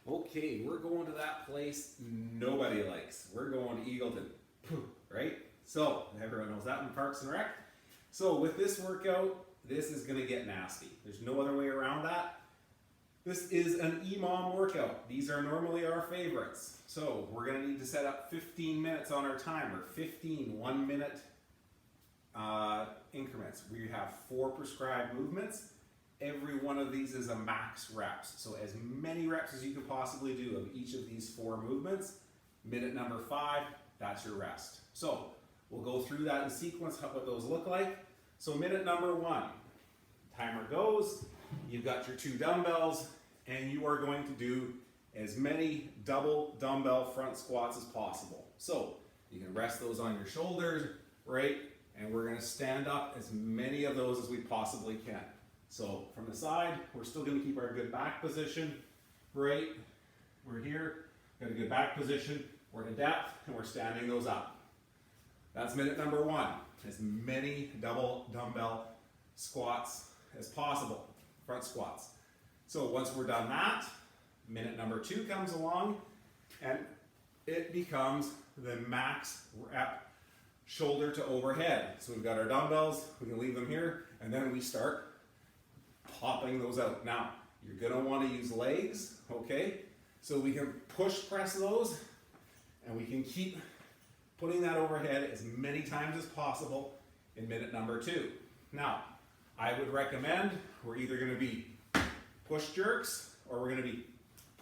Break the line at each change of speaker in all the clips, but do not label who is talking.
Okay, we're going to that place nobody likes. We're going to Eagleton, right? So, everyone knows that in Parks and Rec. So, with this workout, this is going to get nasty. There's no other way around that. This is an EMOM workout. These are normally our favorites. So, we're going to need to set up 15 minutes on our timer, 15 1-minute increments. We have 4 prescribed movements. Every one of these is a max reps. So as many reps as you can possibly do of each of these 4 movements. Minute number 5, that's your rest. So we'll go through that in sequence, what those look like. So minute number 1, timer goes, you've got your 2 dumbbells, and you are going to do as many double dumbbell front squats as possible. So you can rest those on your shoulders, right? And we're gonna stand up as many of those as we possibly can. So from the side, we're still going to keep our good back position, right? We're here, got a good back position, we're in depth, and we're standing those up. That's minute number 1, as many double dumbbell squats as possible, front squats. So once we're done that, minute number 2 comes along, and it becomes the max rep shoulder to overhead. So we've got our dumbbells, we can leave them here, and then we start popping those out. Now, you're gonna wanna use legs, okay? So we can push press those, and we can keep putting that overhead as many times as possible in minute number 2. Now, I would recommend we're either gonna be push jerks or we're gonna be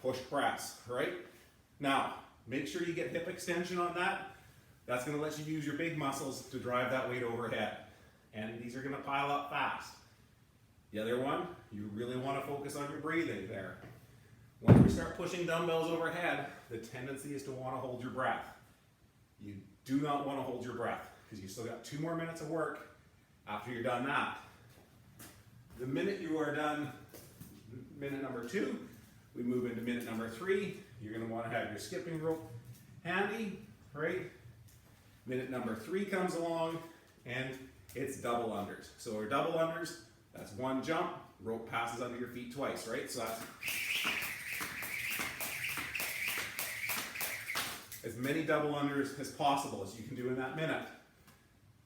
push press, right? Now, make sure you get hip extension on that. That's gonna let you use your big muscles to drive that weight overhead. And these are gonna pile up fast. The other one, you really want to focus on your breathing there. When we start pushing dumbbells overhead, the tendency is to want to hold your breath. You do not want to hold your breath because you still got 2 more minutes of work after you're done that. The minute you are done minute number 2, we move into minute number 3. You're going to want to have your skipping rope handy, right? Minute number 3 comes along and it's double unders. So our double unders, that's 1 jump, rope passes under your feet twice, right? So that's as many double unders as possible as you can do in that minute.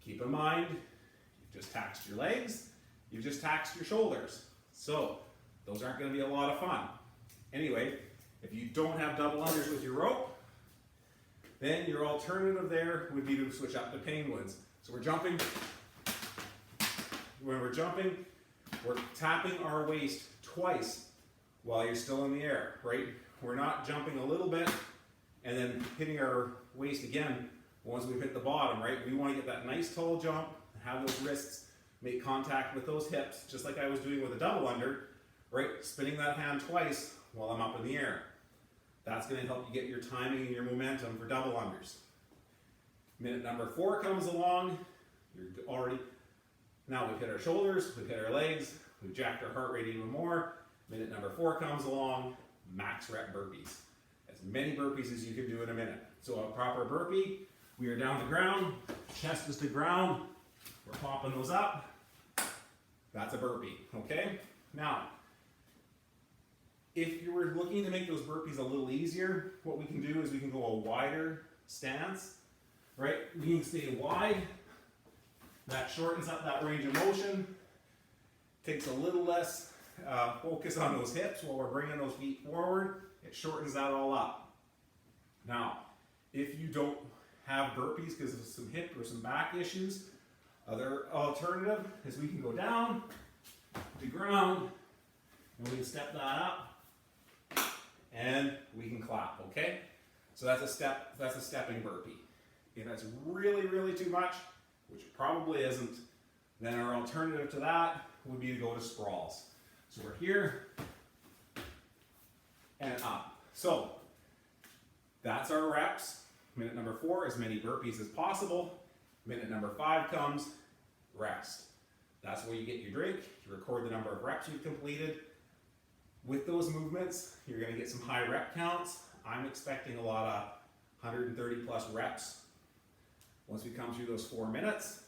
Keep in mind, you've just taxed your legs, you've just taxed your shoulders. So those aren't going to be a lot of fun. Anyway, if you don't have double unders with your rope, then your alternative there would be to switch up to penguins. So we're jumping. When we're jumping, we're tapping our waist twice while you're still in the air, right? We're not jumping a little bit and then hitting our waist again once we've hit the bottom, right? We want to get that nice tall jump, have those wrists make contact with those hips, just like I was doing with a double under, right? Spinning that hand twice while I'm up in the air. That's going to help you get your timing and your momentum for double unders. Minute number 4 comes along. You're already... Now we've hit our shoulders, we've hit our legs, we've jacked our heart rate even more. Minute number 4 comes along, max rep burpees. As many burpees as you can do in a minute. So a proper burpee, we are down to ground, chest is to ground, we're popping those up. That's a burpee, okay? Now, if you were looking to make those burpees a little easier, what we can do is we can go a wider stance, right? We can stay wide. That shortens up that range of motion, takes a little less focus on those hips while we're bringing those feet forward. It shortens that all up. Now, if you don't have burpees because of some hip or some back issues, other alternative is we can go down to ground and we can step that up and we can clap, okay? So that's a stepping burpee. If that's really, really too much, which it probably isn't, then our alternative to that would be to go to sprawls. So we're here and up. So that's our reps. Minute number 4, as many burpees as possible. Minute number 5 comes, rest. That's where you get your drink, you record the number of reps you've completed. With those movements, you're going to get some high rep counts. I'm expecting a lot of 130 plus reps once we come through those 4 minutes.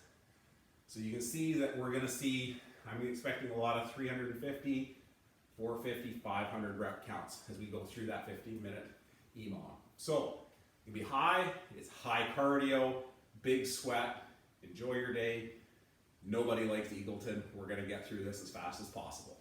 So you can see that we're going to see, I'm expecting a lot of 350, 450, 500 rep counts as we go through that 15-minute EMOM. So it'll be high, it's high cardio, big sweat, enjoy your day. Nobody likes Eagleton. We're gonna get through this as fast as possible.